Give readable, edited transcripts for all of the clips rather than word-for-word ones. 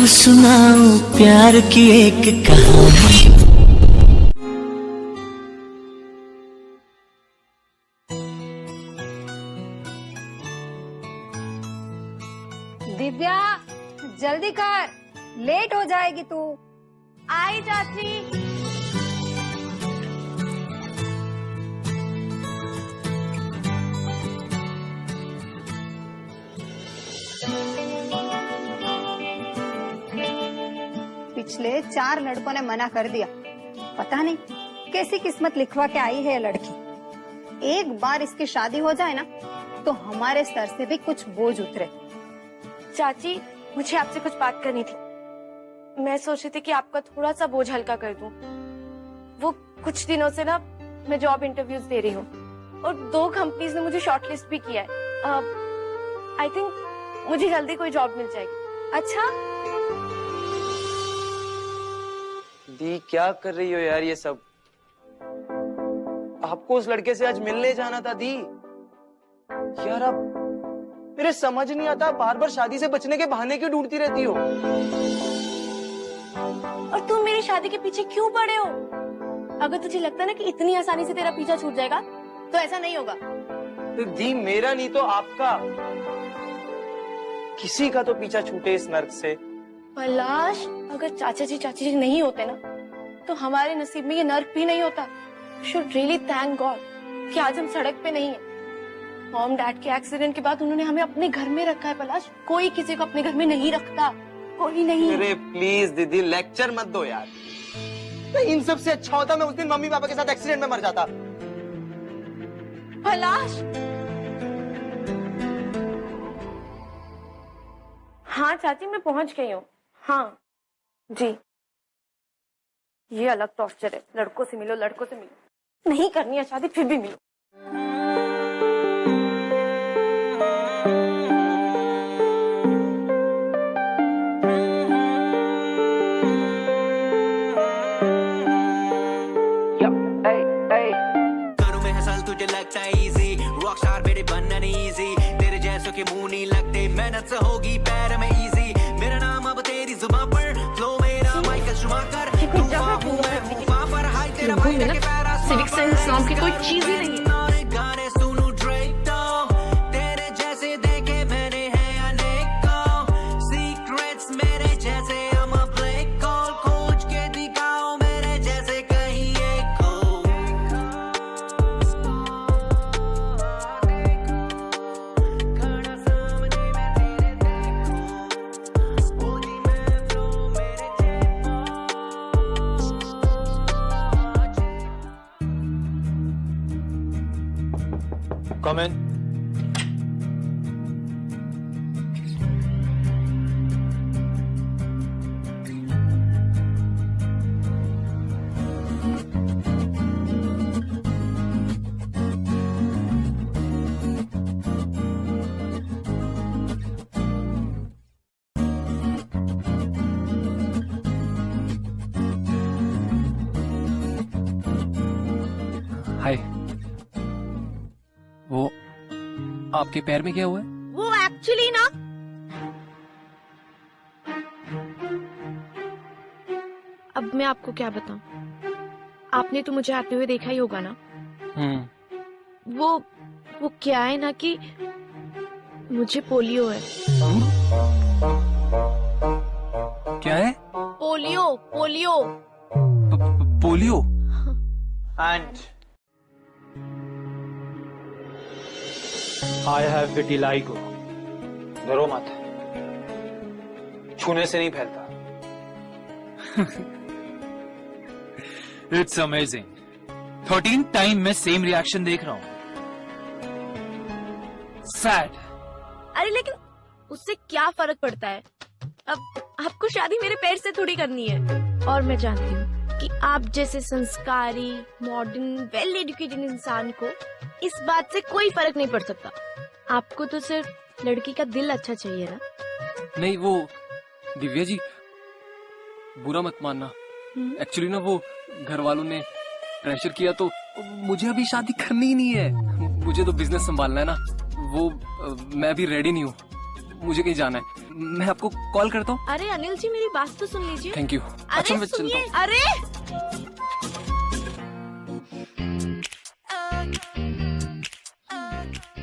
सुनाऊं प्यार की एक कहानी। दिव्या जल्दी कर, लेट हो जाएगी तू। आई चाची। पिछले 4 लड़कों ने मना कर दिया, पता नहीं कैसी किस्मत लिखवा के आई है ये लड़की। एक बार इसकी शादी हो जाए ना तो हमारे सर से भी कुछ बोझ उतरे। चाची मुझे आपसे कुछ बात करनी थी। मैं सोच रही थी कि आपका थोड़ा सा बोझ हल्का कर दूं। वो कुछ दिनों से ना मैं जॉब इंटरव्यूज दे रही हूँ और 2 कंपनीज ने मुझे शॉर्टलिस्ट भी किया है। आई थिंक मुझे जल्दी कोई जॉब मिल जाएगी। अच्छा दी क्या कर रही हो यार ये सब? आपको उस लड़के से आज मिलने जाना था दी। यार आप मेरे समझ नहीं आता, बार बार शादी से बचने के बहाने क्यों ढूंढती रहती हो? और तुम मेरी शादी के पीछे क्यों पड़े हो? अगर तुझे लगता है ना कि इतनी आसानी से तेरा पीछा छूट जाएगा तो ऐसा नहीं होगा। तो दी मेरा नहीं तो आपका, किसी का तो पीछा छूटे इस नर्क से। पलाश, अगर चाचा जी नहीं होते ना तो हमारे नसीब में ये नर्क भी नहीं होता। शुड रियली थैंक गॉड कि आज हम सड़क पे नहीं है। मॉम डैड के एक्सीडेंट के बाद उन्होंने हमें अपने घर में रखा है। पलाश, कोई किसी को अपने घर में नहीं रखता, कोई नहीं। अरे प्लीज दीदी लेक्चर मत दो यार। इन सब से अच्छा होता मैं उस दिन मम्मी पापा के साथ एक्सीडेंट में मर जाता। पलाश, हाँ चाची मैं पहुंच गई हूँ। हाँ जी, ये अलग टॉर्चर है। लड़कों से मिलो, लड़कों से मिलो। नहीं करनी है शादी फिर भी मिलो। करूं मैं हसल तुझे लगता है इजी, रॉकस्टार मेरे बनना नहीं इजी, तेरे जैसों के मुंह नहीं लगते, मेहनत से होगी पैर में इजी, मेरा नाम अब तेरी जुबान पर, फ्लो मेरा माइकल शुमाकर, तूफान हूं मैं तूफान पर, हाय तेरा भाई के पैरा सिविक सेंस नाम की कोई चीज ही नहीं है। गाने सुनूं ड्रेक तो तेरे जैसे देखे मैंने हैं अनेकों, सीक्रेट्स मेरे जैसे हम ब्लैक होल, खोज के दिखाओ मेरे जैसे कहीं एक हो। खड़ा सामने मैं तेरे देखूं, ओ जी मैं फ्लो मेरे Come in. हाय, वो आपके पैर में क्या हुआ है? वो एक्चुअली ना अब मैं आपको क्या बताऊं, आपने तो मुझे आते हुए देखा ही होगा ना। वो क्या है ना कि मुझे पोलियो है। क्या है? Polio polio. Polio? And I have vitiligo. डरो मत, छूने से नहीं फैलता। इट्स अमेजिंग, 13 टाइम मैं सेम रिएक्शन देख रहा हूँ। सैड। अरे लेकिन उससे क्या फर्क पड़ता है? अब आपको शादी मेरे पैर से थोड़ी करनी है। और मैं जानती हूँ कि आप जैसे संस्कारी, मॉडर्न, वेल एजुकेटेड इंसान को इस बात से कोई फर्क नहीं पड़ सकता। आपको तो सिर्फ लड़की का दिल अच्छा चाहिए ना। नहीं, वो दिव्या जी बुरा मत मानना। एक्चुअली ना वो घर वालों ने प्रेशर किया तो मुझे अभी शादी करनी ही नहीं है। मुझे तो बिजनेस संभालना है ना। वो मैं अभी रेडी नहीं हूँ। मुझे कहीं जाना है, मैं आपको कॉल करता हूँ। अरे अनिल जी मेरी बात तो सुन लीजिए। Thank you. अच्छा अरे मैं चलता सुनिए, हूँ। अरे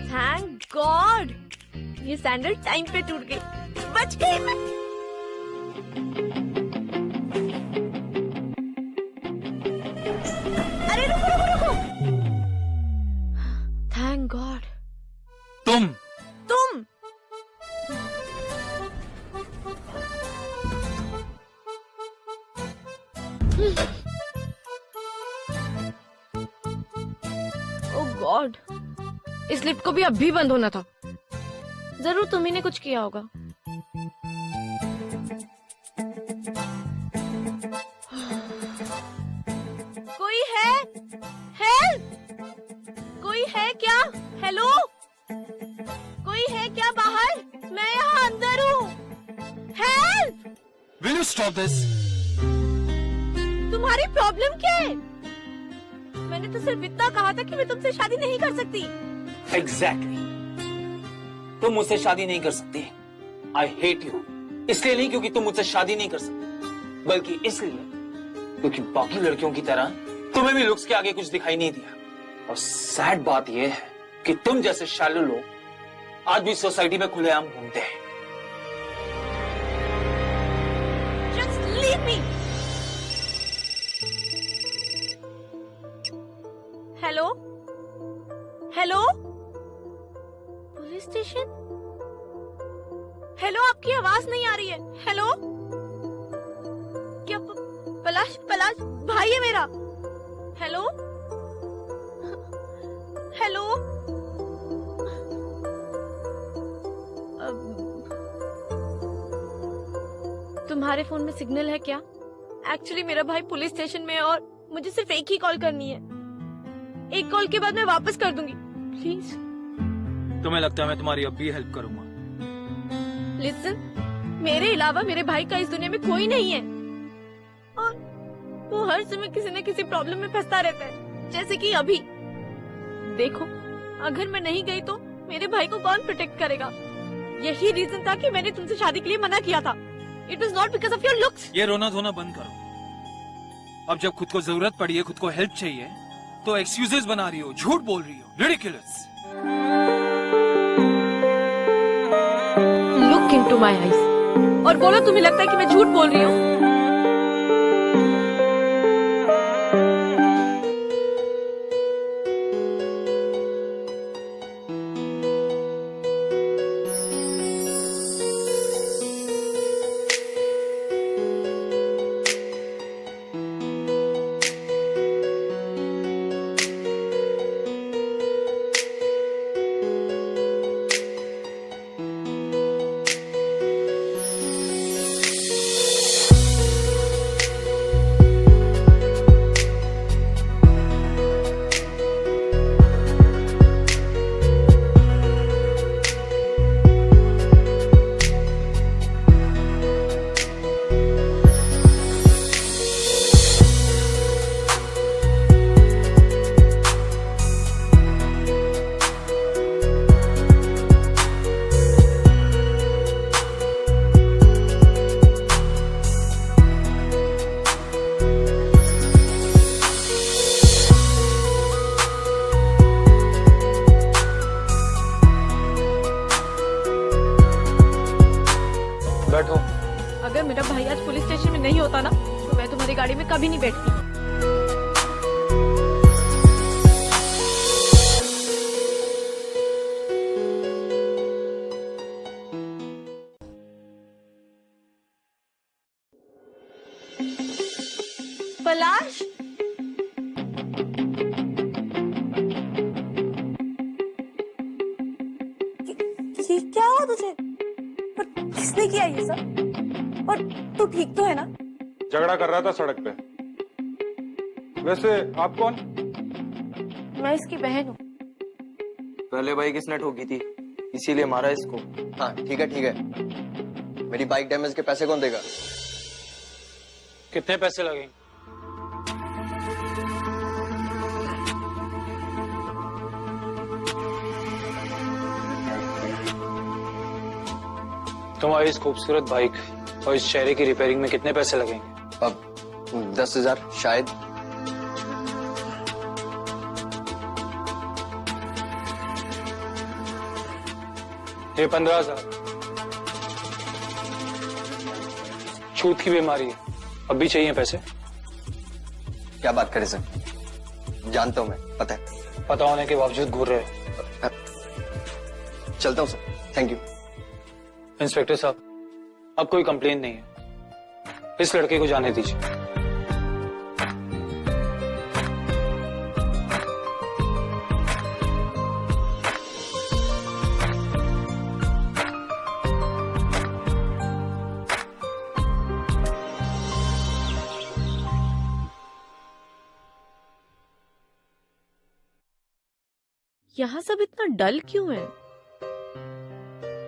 थैंक गॉड ये सैंडल टाइम पे टूट गई, बच गई मैं। अरे रुको रुको रुको, थैंक गॉड। तुम ओह गॉड, इस लिफ्ट को भी अभी बंद होना था। जरूर तुम्ही ने कुछ किया होगा। कोई है? हेल्प! कोई है क्या? हेलो? कोई है क्या बाहर? मैं यहाँ अंदर हूँ। Help! Will you stop this? तुम्हारी प्रॉब्लम क्या है? मैंने तो सिर्फ इतना कहा था कि मैं तुमसे शादी नहीं कर सकती। एग्जैक्टली तुम मुझसे शादी नहीं कर सकती। I hate you. इसलिए नहीं क्योंकि तुम मुझसे शादी नहीं कर सकती, बल्कि इसलिए क्योंकि बाकी लड़कियों की तरह तुम्हें भी लुक्स के आगे कुछ दिखाई नहीं दिया। और सैड बात यह है कि तुम जैसे शैलो लोग आज भी सोसाइटी में खुलेआम घूमते हैं। Just leave me. Hello? Hello? Police station? Hello, आपकी आवाज नहीं आ रही है। हेलो? क्या पलाश भाई है मेरा। हेलो? हेलो? तुम्हारे फोन में सिग्नल है क्या? एक्चुअली मेरा भाई पुलिस स्टेशन में है और मुझे सिर्फ एक ही कॉल करनी है। एक कॉल के बाद मैं वापस कर दूंगी, प्लीज। तुम्हें लगता है मैं तुम्हारी अब भी हेल्प करूंगा? लिसन, मेरे अलावा मेरे भाई का इस दुनिया में कोई नहीं है और वो हर समय किसी न किसी प्रॉब्लम में फंसता रहता है, जैसे कि अभी। देखो, अगर मैं नहीं गई तो मेरे भाई को कौन प्रोटेक्ट करेगा? यही रीजन था कि मैंने तुमसे शादी के लिए मना किया था। It was not because of your looks. ये रोना धोना बंद करो। अब जब खुद को जरूरत पड़ी है, खुद को हेल्प चाहिए, तो एक्सक्यूजेस बना रही हो, झूठ बोल रही हो। Ridiculous. Look into my eyes और बोलो तुम्हें लगता है कि मैं झूठ बोल रही हूँ? बैठो। अगर मेरा भाई आज पुलिस स्टेशन में नहीं होता ना, तो मैं तुम्हारी गाड़ी में कभी नहीं बैठती। पलाश, ये क्या हुआ तुझे? और किसने किया ये सब? और तू ठीक तो है ना? झगड़ा कर रहा था सड़क पे। वैसे आप कौन? मैं इसकी बहन हूँ। पहले भाई किसने ठोकी थी, इसीलिए मारा इसको। हाँ ठीक है ठीक है। मेरी बाइक डैमेज के पैसे कौन देगा? कितने पैसे लगेंगे? तुम्हारी इस खूबसूरत बाइक और इस चेहरे की रिपेयरिंग में कितने पैसे लगेंगे? अब 10,000 शायद। ये 15,000। छूत की बीमारी है, अब भी चाहिए पैसे? क्या बात करें सर, जानता हूं मैं, पता है। पता होने के बावजूद घूर रहे हो। चलता हूं सर, थैंक यू। इंस्पेक्टर साहब, अब कोई कंप्लेन नहीं है, इस लड़के को जाने दीजिए। यहाँ सब इतना डल क्यों है?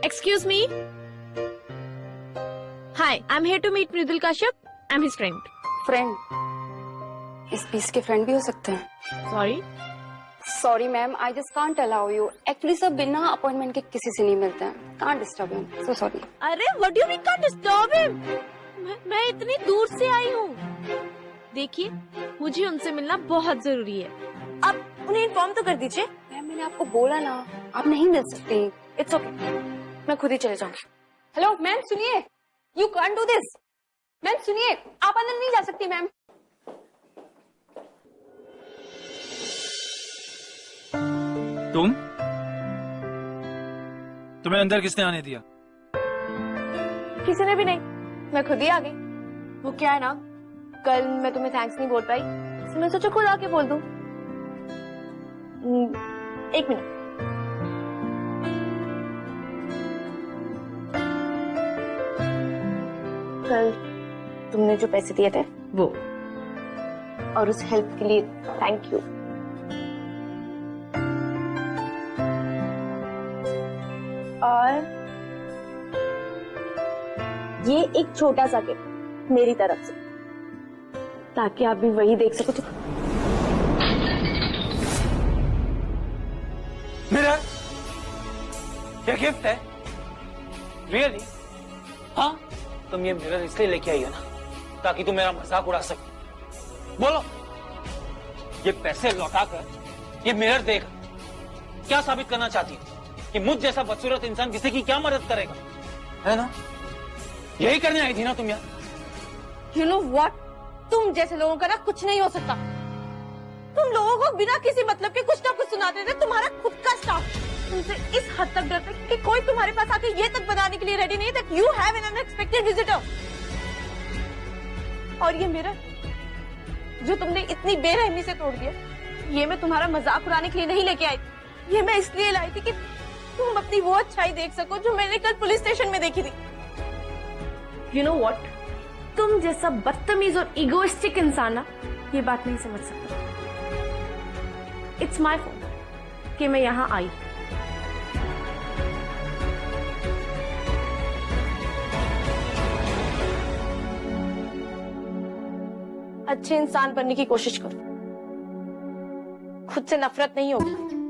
Excuse me. Hi, I am here to meet Mridul Kashyap. I am his friend. Friend? इस पीस के फ्रेंड भी हो सकते हैं। Sorry sorry ma'am, I just can't allow you. Actually सब बिना अपॉइंटमेंट के किसी से नहीं मिलते हैं। Can't disturb him, so sorry. अरे what do you mean can't disturb him? मैं इतनी दूर से आई हूँ। देखिए, मुझे उनसे मिलना बहुत जरूरी है। आप उन्हें इन्फॉर्म तो कर दीजिए। मैम मैंने आपको बोला ना, आप नहीं मिल सकती। इट्स ओके, मैं खुद ही चले जाऊंगी। हेलो मैम सुनिए, you can't do this. Ma'am सुनिए, आप अंदर नहीं जा सकती मैम। तुम्हें अंदर किसने आने दिया? किसी ने भी नहीं, मैं खुद ही आ गई। वो क्या है ना, कल मैं तुम्हें थैंक्स नहीं बोल पाई, तो मैं सोचा खुद आके बोल दूं। एक मिनट। कल तुमने जो पैसे दिए थे वो, और उस हेल्प के लिए थैंक यू। और ये एक छोटा सा गिफ्ट मेरी तरफ से, ताकि आप भी वही देख सको। तो मिरर, ये गिफ्ट है? रियली? हाँ, तुम ये मिरर इसलिए लेके आई हो ना, ताकि तुम मेरा मजाक उड़ा सको। बोलो, ये पैसे लौटाकर ये मिरर देकर क्या साबित करना चाहती हो? कि मुझ जैसा बदसूरत इंसान किसी की क्या मदद करेगा, है ना? यही करने आई थी ना तुम यहाँ? यू नो व्हाट, तुम जैसे लोगों का ना कुछ नहीं हो सकता। तुम लोगों को बिना किसी मतलब के कुछ ना कुछ सुनाते थे। तुम्हारा खुद का स्टाफ तुमसे इस हद तक डरता है कि कोई तुम्हारे पास आके ये तक बताने के लिए रेडी नहीं that you have an unexpected visitor. और ये मिरर जो तुमने इतनी बेरहमी से तोड़ दिया, ये मैं तुम्हारा मजाक उड़ाने के लिए नहीं लेके आई थी। ये मैं इसलिए लाई थी कि तुम अपनी वो अच्छाई देख सको जो मैंने कल पुलिस स्टेशन में देखी थी। यू नो व्हाट, तुम जैसा बदतमीज और इगोइस्टिक इंसान ना ये बात नहीं समझ सकता। इट्स माई फॉल्ट कि मैं यहाँ आई। अच्छे इंसान बनने की कोशिश करो, खुद से नफरत नहीं होगी।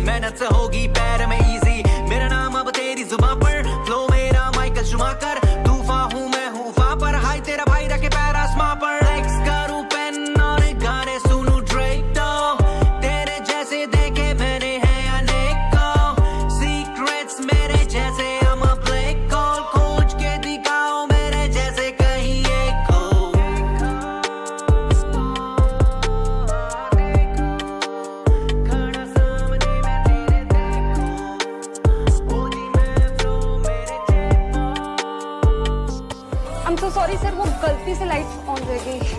मेहनत से होगी पैर में इजी, मेरा नाम अब तेरी जुबान पर, फ्लो मेरा माइकल शुमाकर, तूफान हूँ मैं हूफा पर, हाय तेरा भाई रखे पैर आसमां पर, एक्स करूँ पेन और गाने सुनूं ड्रेक, तो तेरे जैसे देखे मैंने हैं अनेकों, सीक्रेट्स मेरे जैसे हम ब्लैक होल, खोज के दिखाओ मेरे जैसे कहीं एक हो। खड़ा सामने मैं तेरे देखूं, ओ जी मैं फ्लो जल्दी से लाइट ऑन रहेगी।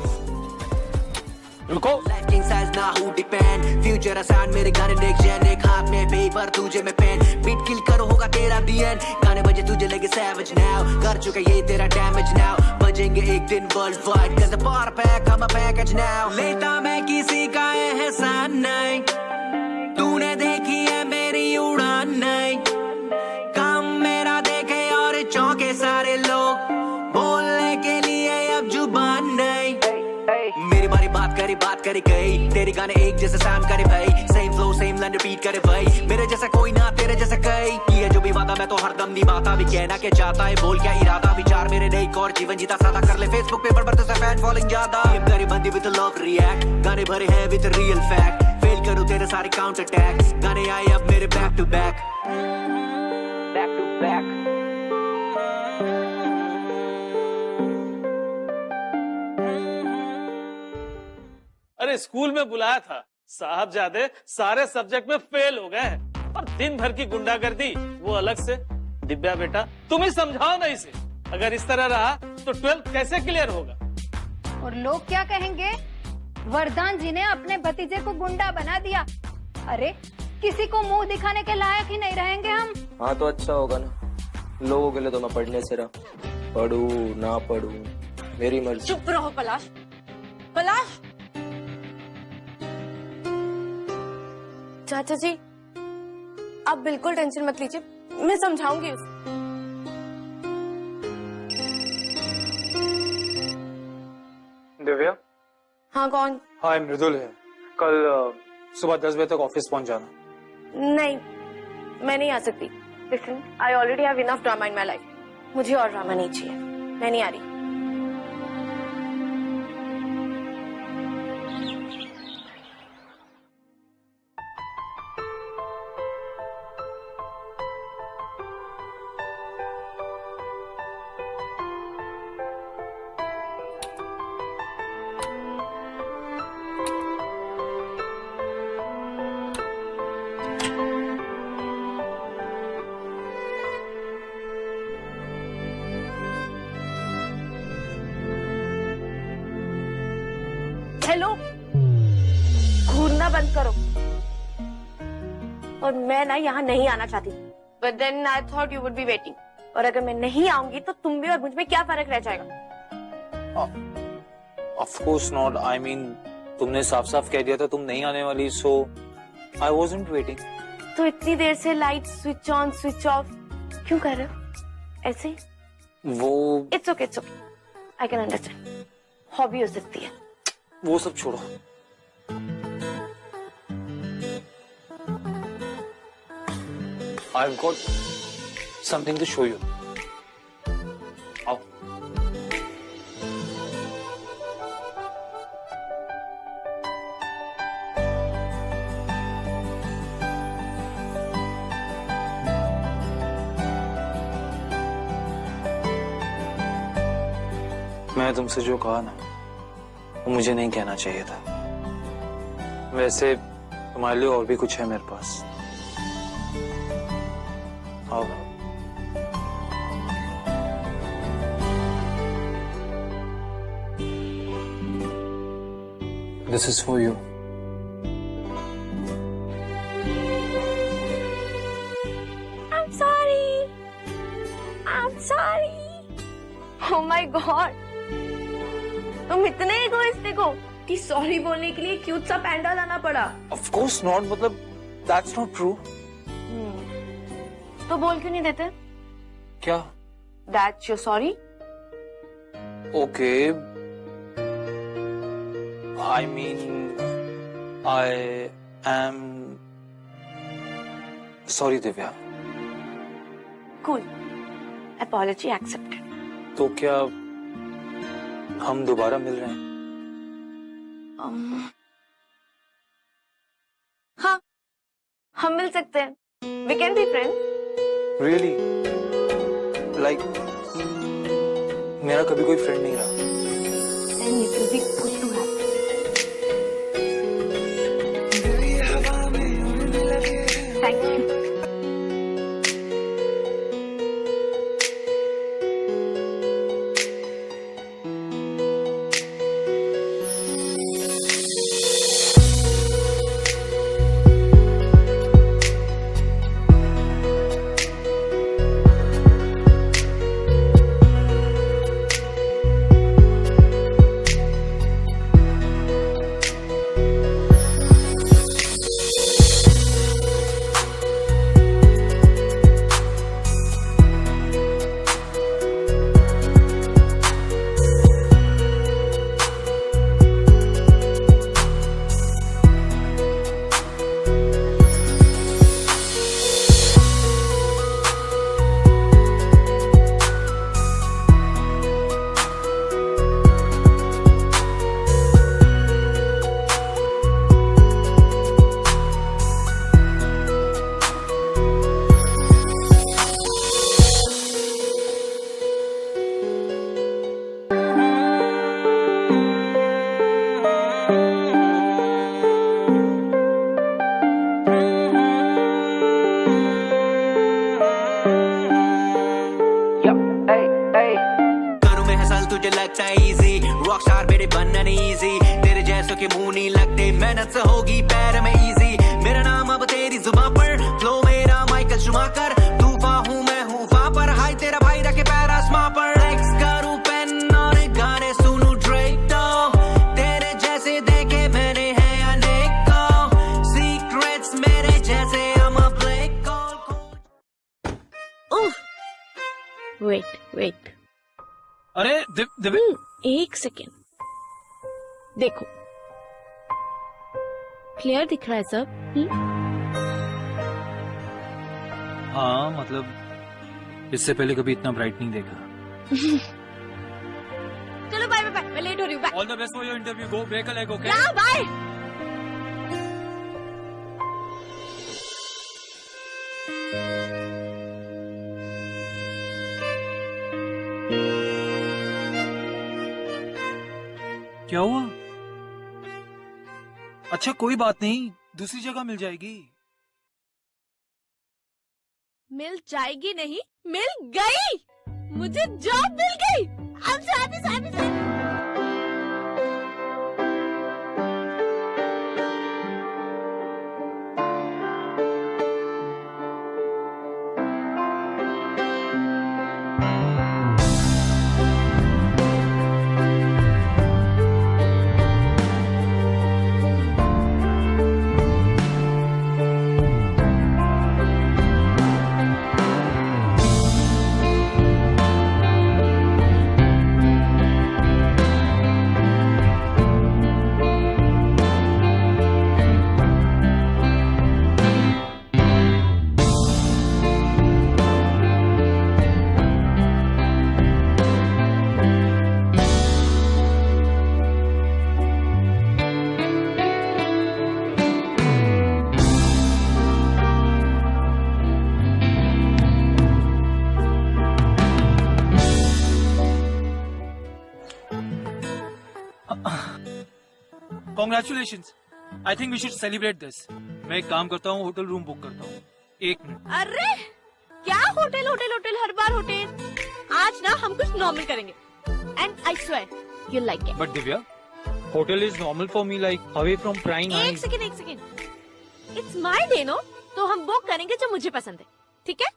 रुको। Life king size ना who depend future आसान मेरे गाने next gen एक हाथ में पेपर तुझे में पेन beat kill करो होगा तेरा the end गाने बजे तुझे लगे savage now कर चुका ये तेरा damage now बजेंगे एक दिन worldwide cause the power pack I'm a package now लेता मैं किसी का एहसान नहीं तूने देखी है मेरी उड़ान नहीं काम मेरा देखे और चौंके सारे लोग बोलने के लिए अब जुबान नहीं मेरी बारी बात करे गई तेरी गाने एक जैसे साउंड करे भाई same flow same line repeat करे भाई मेरे जैसा कोई ना तेरे जैसा कई ये जो भी वादा मैं तो हरदम निभाता भी कहना क्या चाहता है बोल क्या इरादा विचार मेरे नई और जीवन जीता सादा कर ले फेसबुक पेपर पर तो फैन फॉलोइंग ज्यादा ये करे बंदी विद लव रिएक्ट गाने भरे हैं विद रियल फैक्ट फेल करूं तेरे सारे काउंटर अटैक्स गाने आए अब मेरे बैक टू बैक अरे स्कूल में बुलाया था साहबजादे सारे सब्जेक्ट में फेल हो गए हैं और दिन भर की गुंडागर्दी वो अलग से। दिव्या बेटा तुम ही समझाओ ना इसे, अगर इस तरह रहा तो 12th कैसे क्लियर होगा। और लोग क्या कहेंगे, वरदान जी ने अपने भतीजे को गुंडा बना दिया। अरे किसी को मुंह दिखाने के लायक ही नहीं रहेंगे हम। हाँ तो अच्छा होगा ना, लोगों के लिए तो मैं पढ़ने से रहा, पढ़ू ना पढ़ू मेरी मर्जी। चुप रहो पलाश। पलाश चाचा जी आप बिल्कुल टेंशन मत लीजिए, मैं समझाऊंगी उसे। दिव्या। हाँ कौन? हाय मृदुल है। कल सुबह 10 बजे तक ऑफिस पहुंच जाना। नहीं मैं नहीं आ सकती। Listen I already have enough drama in my life, मुझे और ड्रामा नहीं चाहिए, मैं नहीं आ रही। हेलो घूरना बंद करो। और मैं ना यहाँ नहीं आना चाहती, but then I thought you would be waiting. और अगर मैं नहीं आऊंगी तो तुम भी और मुझ में क्या फर्क रह जाएगा। Of course not, I mean तुमने साफ साफ कह दिया था तुम नहीं आने वाली, सो आई वाज़न्ट वेटिंग। तो इतनी देर से light switch on switch off क्यों कर रहे हो ऐसे? वो it's okay I can understand, hobby हो सकती है। वो सब छोड़ो, I've got something to show you. आओ। मैं तुमसे जो कहा ना वो मुझे नहीं कहना चाहिए था। वैसे तुम्हारे लिए और भी कुछ है मेरे पास। आओ। This is for you. I'm sorry. I'm sorry. Oh my God. तुम इतने इगोइस्टिक हो कि सॉरी बोलने के लिए क्यूट सा पैंडा लाना पड़ा। Of course not, मतलब that's not true. तो बोल क्यों नहीं देते? क्या? That's your sorry? Okay. I mean, I am sorry, Divya. Cool. Apology accepted. तो क्या हम दोबारा मिल रहे हैं? हाँ हम मिल सकते हैं। We can be friends. Really? Like मेरा कभी कोई फ्रेंड नहीं रहा। Then it will be good to have. Thank you. लगता इजी रॉक स्टार बेटे बनना नहीं इजी तेरे जैसों के मुंह नहीं लगते मेहनत से होगी पैर में इजी मेरा नाम अब तेरी जुबान पर फ्लो मेरा माइकल शुमाकर तूफान हूँ मैं हूँ वहाँ पर हाय तेरा भाई रखे पैर आसमां पर एक्स करूँ पेन और गाने सुनूं ड्रेक तो तेरे जैसे देखे मैंने हैं अनेकों सीक्रेट्स मेरे जैसे I'm a black hole wait अरे दिव्या एक सेकेंड देखो क्लियर दिख रहा है सब? हाँ मतलब इससे पहले कभी इतना ब्राइट नहीं देखा। चलो बाय बाय मैं लेट हो रही हूँ bye. All the best for your interview go break a leg okay yeah bye. क्या हुआ? अच्छा कोई बात नहीं दूसरी जगह मिल जाएगी। मिल जाएगी नहीं मिल गई मुझे जॉब मिल गई। I'm so happy, so happy, so happy. Congratulations. I think we should celebrate this. मैं एक काम करता हूँ होटल रूम बुक करता हूँ 1 मिनट। अरे क्या होटल होटल होटल हर बार होटल। आज ना हम कुछ नॉर्मल करेंगे and I swear you like it. But Divya hotel is normal for me like away from praying. एक second it's my day no तो हम बुक करेंगे जो मुझे पसंद है ठीक है।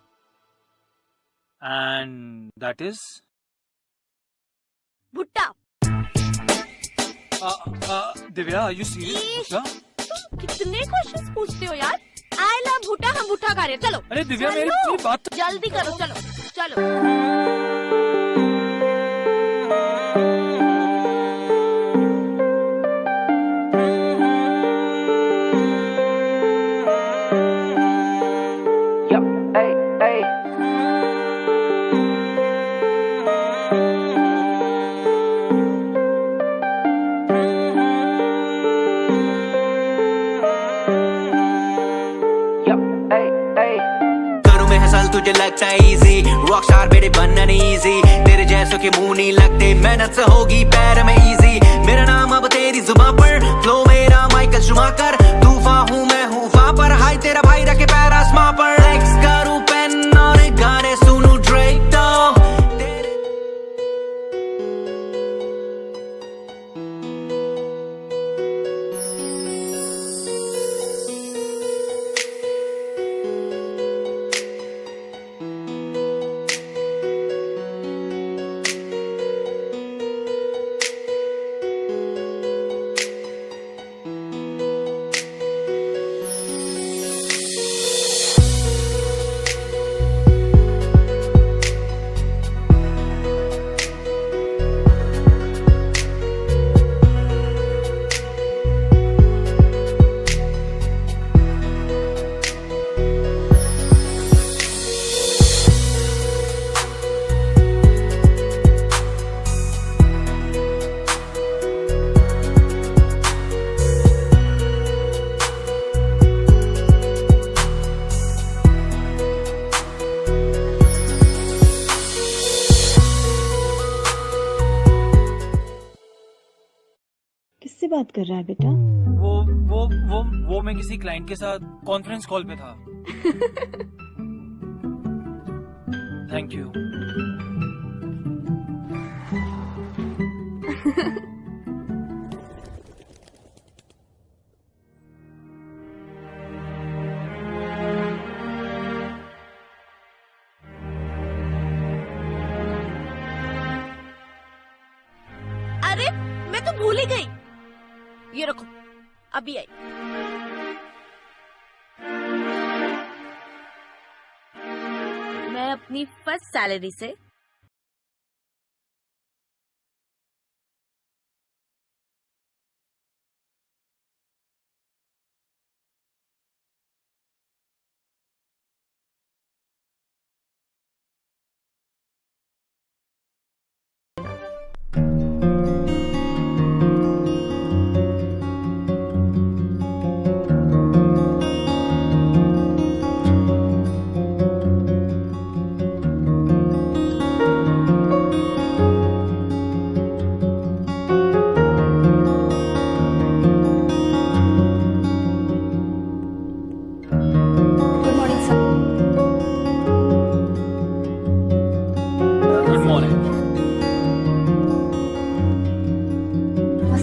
And that is bhutta. Divya are you serious? तुम कितने क्वेश्चंस पूछते हो यार। आई लव भुट्टा हम भुट्टा खा रहे हैं चलो। अरे दिव्या मेरी बात जल्दी करो चलो चलो। तुझे लगता इजी रॉक स्टार बेटे बनना नहीं इजी तेरे जैसों के मुंह नहीं लगते मेहनत से होगी पैर में इजी मेरा नाम अब तेरी जुबान पर फ्लो मेरा माइकल शुमाकर तूफान हूँ मैं हूँ वहाँ पर हाय तेरा भाई रखे पैर आसमां पर एक्स करूँ पेन और गाने सुनूं ड्रेक तो किससे बात कर रहा है बेटा? वो मैं किसी क्लाइंट के साथ कॉन्फ्रेंस कॉल पे था। Thank you. अरे मैं तो भूल ही गई। ये रखो, अभी आई। मैं अपनी फर्स्ट सैलरी से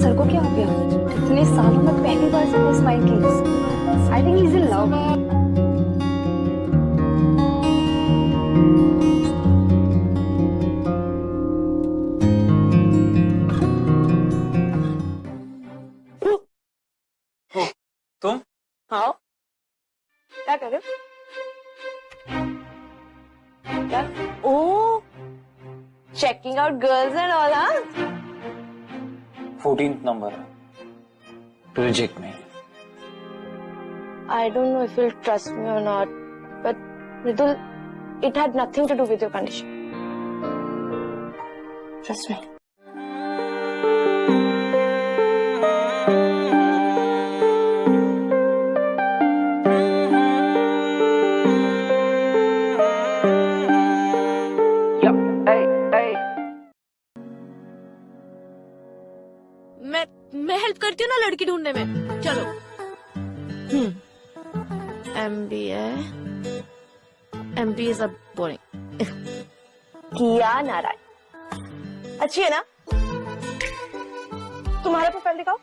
सर को क्या हो गया? इतने सालों में पहली बार सर ने स्माइल की। I think he is in love. तुम? हाँ, क्या कर रहे हो? क्या? Oh, checking out girls and all, हाँ? 14th number to reject me. I don't know if you'll trust me or not, but Mridul, it had nothing to do with your condition. Trust me. मैं help करती हूँ ना लड़की ढूंढने में। चलो। MBA सब बोरिंग। किया नारायण अच्छी है ना? तुम्हारा प्रोफाइल दिखाओ।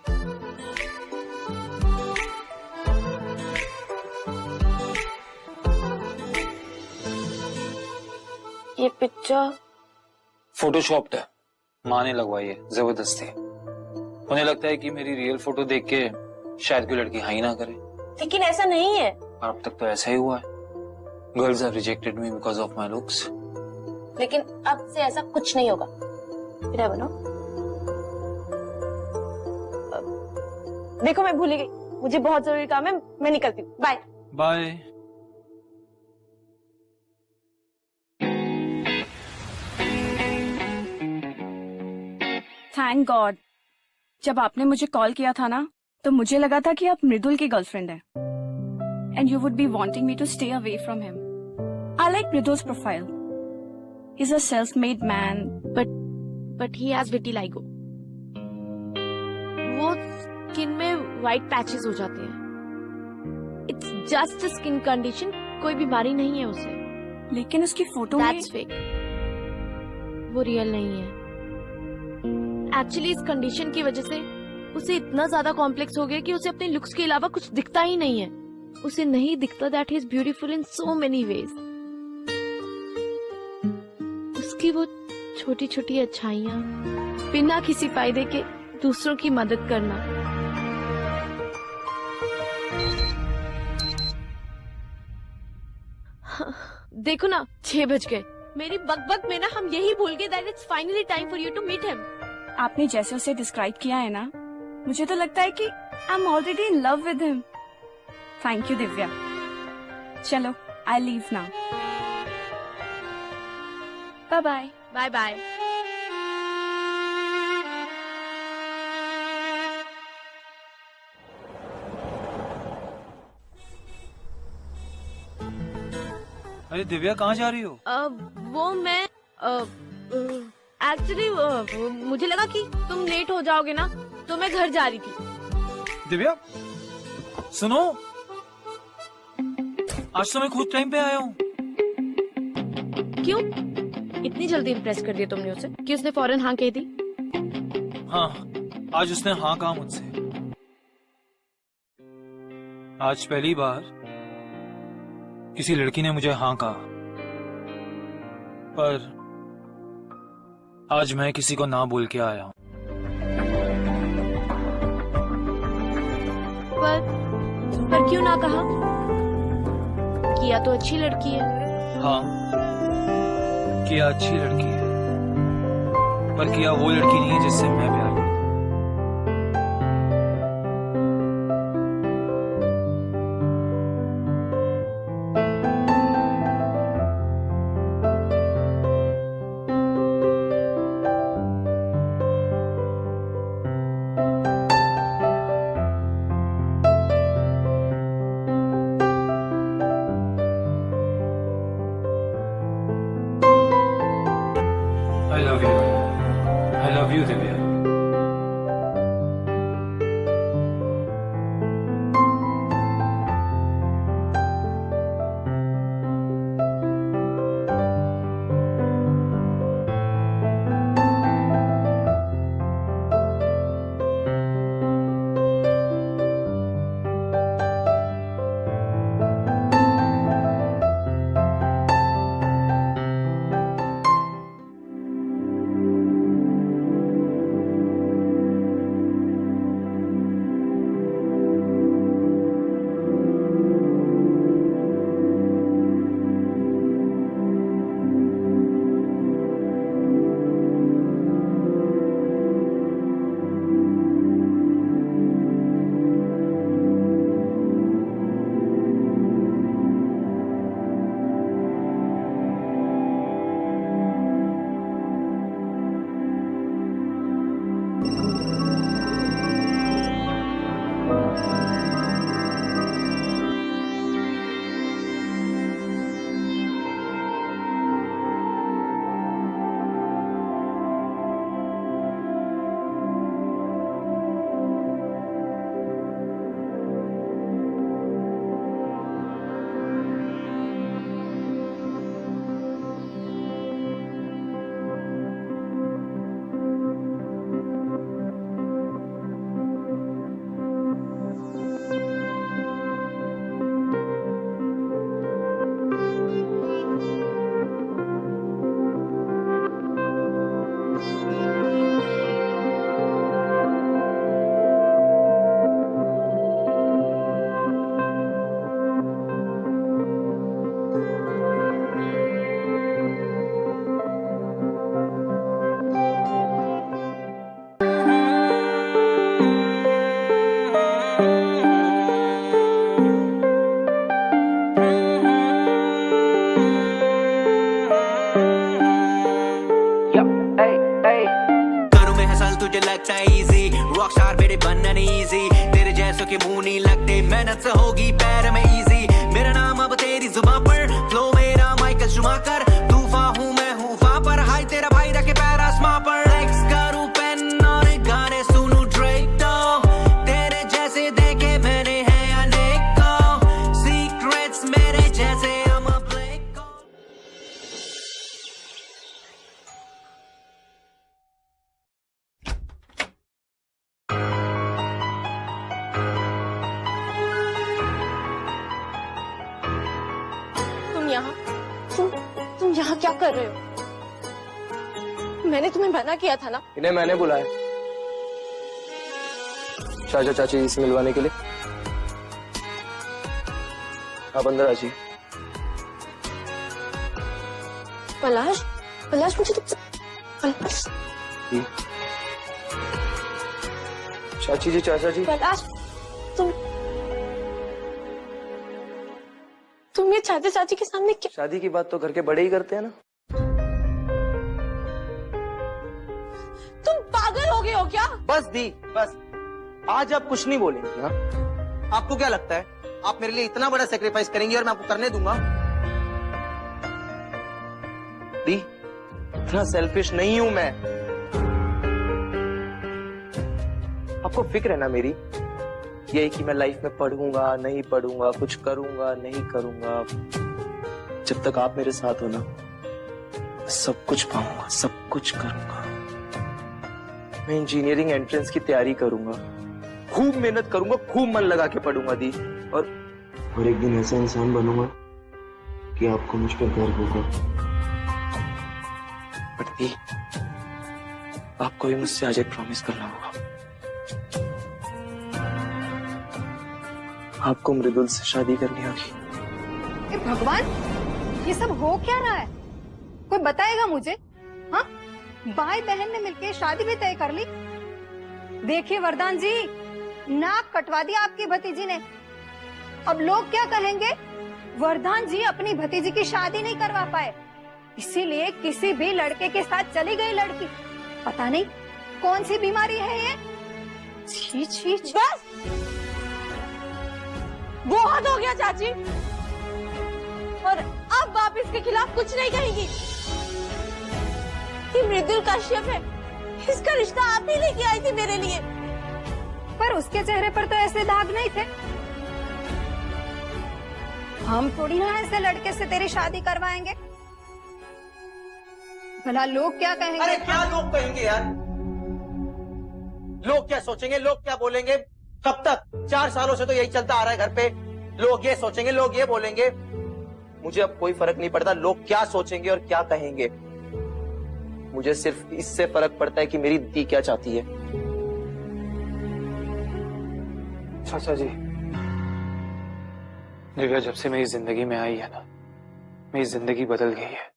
ये पिक्चर फोटोशॉप्ड है, माँ ने लगवाई है जबरदस्ती। उन्हें लगता है कि मेरी रियल फोटो देख के शायद कोई लड़की हाई ना करे, लेकिन ऐसा नहीं है। और अब तक तो ऐसा ही हुआ है। Girls have rejected me because of my looks. लेकिन अब से ऐसा कुछ नहीं होगा। फिर बनो। देखो मैं भूल ही गई, मुझे बहुत जरूरी काम है, मैं निकलती हूँ। Bye bye. थैंक गॉड, जब आपने मुझे कॉल किया था ना, तो मुझे लगा था कि आप मृदुल की गर्लफ्रेंड हैं, and you would be wanting me to stay away from him. I like Mridul's profile. He is a self made man, but he has vitiligo. वो स्किन में व्हाइट पैचेस हो जाते हैं। It's just a skin condition, कोई बीमारी नहीं है उसे। लेकिन उसकी फोटो में दैट्स फेक, वो रियल नहीं है। एक्चुअली इस कंडीशन की वजह से उसे इतना ज्यादा कॉम्प्लेक्स हो गया कि उसे अपने लुक्स के अलावा कुछ दिखता ही नहीं है। उसे नहीं दिखता that he is beautiful in so many ways. उसकी वो छोटी छोटी अच्छाइयां, बिना किसी फायदे के दूसरों की मदद करना, देखो ना 6 बज गए। मेरी बकबक में ना हम यही भूल गए that it's finally time for you to meet him. आपने जैसे उसे डिस्क्राइब किया है ना, मुझे तो लगता है कि I am already in love with him. Thank you Divya. चलो, I leave now. Bye bye. Bye bye. अरे दिव्या, कहाँ जा रही हो? वो मैं एक्चुअली मुझे लगा कि तुम लेट हो जाओगे ना, तो मैं घर जा रही थी। दिव्या सुनो, आज तो मैं खुद टाइम पे आया हूँ। क्यों? इतनी जल्दी इम्प्रेस कर दिया तुमने उसे कि उसने फौरन हाँ कह दी? हाँ, आज उसने हाँ कहा मुझसे। आज पहली बार किसी लड़की ने मुझे हाँ कहा, पर आज मैं किसी को ना बोल के आया हूं। पर क्यों ना कहा? किया तो अच्छी लड़की है। हाँ, किया अच्छी लड़की है, पर किया वो लड़की नहीं है जिससे मैं प्यार करता हूं। I love you, Divya. के मुंह नहीं लगते, मेहनत से होगी पैर में इजी। मेरा नाम अब तेरी जुबान पर, फ्लो मेरा माइकल शुमाकर। तूफान हूँ मैं हूँ वहाँ पर, हाय तेरा भाई रखे पैर आसमां पर। एक्स करूँ पेन और गाने सुनूं ड्रेक तो, तेरे जैसे देखे मैंने हैं अनेकों। सीक्रेट्स मेरे जैसे हम ब्लैक। तुम यहाँ क्या कर रहे हो? मैंने तुम्हें मना किया था ना। इन्हें मैंने बुलाया चाचा चाची से मिलवाने के लिए। आप अंदर आ जाइए। पलाश, पलाश मुझे तुमसे पलाश। चाची जी, चाचा जी। पलाश, तुम ये चाचा चाची के सामने क्या? शादी की बात तो घर के बड़े ही करते हैं ना। तुम पागल हो गए हो क्या? बस दी, बस आज आप कुछ नहीं बोलेंगे। हाँ? आपको क्या लगता है आप मेरे लिए इतना बड़ा सेक्रीफाइस करेंगी और मैं आपको करने दूंगा? दी, इतना सेल्फिश नहीं हूं मैं। आपको फिक्र है ना मेरी, यही कि मैं लाइफ में पढ़ूंगा नहीं पढ़ूंगा, कुछ करूंगा नहीं करूंगा। जब तक आप मेरे साथ हो ना, सब कुछ पाऊंगा, सब कुछ करूंगा। मैं इंजीनियरिंग एंट्रेंस की तैयारी करूंगा, खूब मेहनत करूंगा, खूब मन लगा के पढ़ूंगा दी, और एक दिन ऐसा इंसान बनूंगा कि आपको मुझ पर गर्व होगा। बट दी, आपको भी मुझसे आज एक प्रॉमिस करना होगा। आपको मृदुल से शादी करनी होगी। भगवान, ये सब हो क्या रहा है? कोई बताएगा मुझे? हाँ, भाई बहन ने मिलकर शादी भी तय कर ली। देखिए वरदान जी, नाक कटवा दिया आपकी भतीजी ने। अब लोग क्या कहेंगे? वरदान जी अपनी भतीजी की शादी नहीं करवा पाए, इसीलिए किसी भी लड़के के साथ चली गई लड़की। पता नहीं कौन सी बीमारी है ये। छी छी छी। बस बहुत हो गया चाची, और अब आप इसके खिलाफ कुछ नहीं कहेंगी। कि मृदुल कश्यप है, इसका रिश्ता आप ही लेके आई थी मेरे लिए। पर उसके चेहरे पर तो ऐसे दाग नहीं थे। हम थोड़ी ना ऐसे लड़के से तेरी शादी करवाएंगे। भला लोग क्या कहेंगे? अरे क्या लोग कहेंगे यार? लोग क्या सोचेंगे, लोग क्या बोलेंगे? कब तक? 4 सालों से तो यही चलता आ रहा है घर पे। लोग ये सोचेंगे, लोग ये बोलेंगे। मुझे अब कोई फर्क नहीं पड़ता लोग क्या सोचेंगे और क्या कहेंगे। मुझे सिर्फ इससे फर्क पड़ता है कि मेरी दी क्या चाहती है। चाचा जी, दिव्या जब से मेरी जिंदगी में आई है ना, मेरी जिंदगी बदल गई है।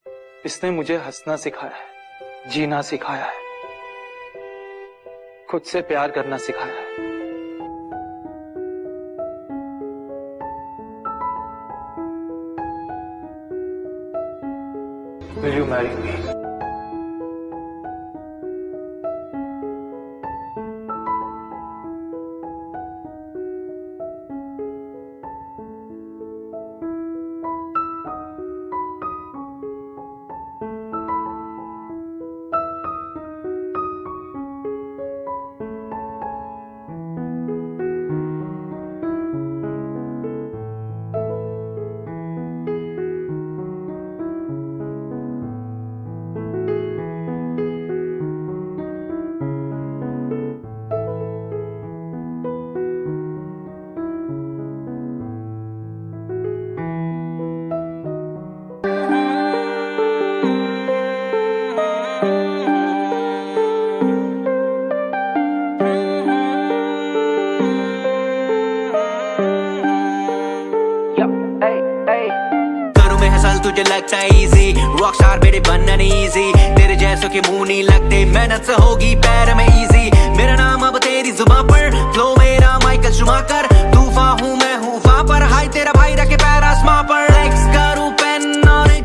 इसने मुझे हंसना सिखाया है, जीना सिखाया है, खुद से प्यार करना सिखाया है। Will you marry me? तुझे लगता है इजी, रॉकस्टार बेटे बनना नहीं इजी। तेरे जैसों के मुंह नहीं लगते, मेहनत से होगी पैर में इजी। मेरा नाम अब तेरी जुबान पर, फ्लो मेरा माइकल शुमाकर। तूफान हूँ मैं हूँ वहां पर, हाय तेरा भाई रखे पैर आसमां पर। एक्स करूँ पेन और एक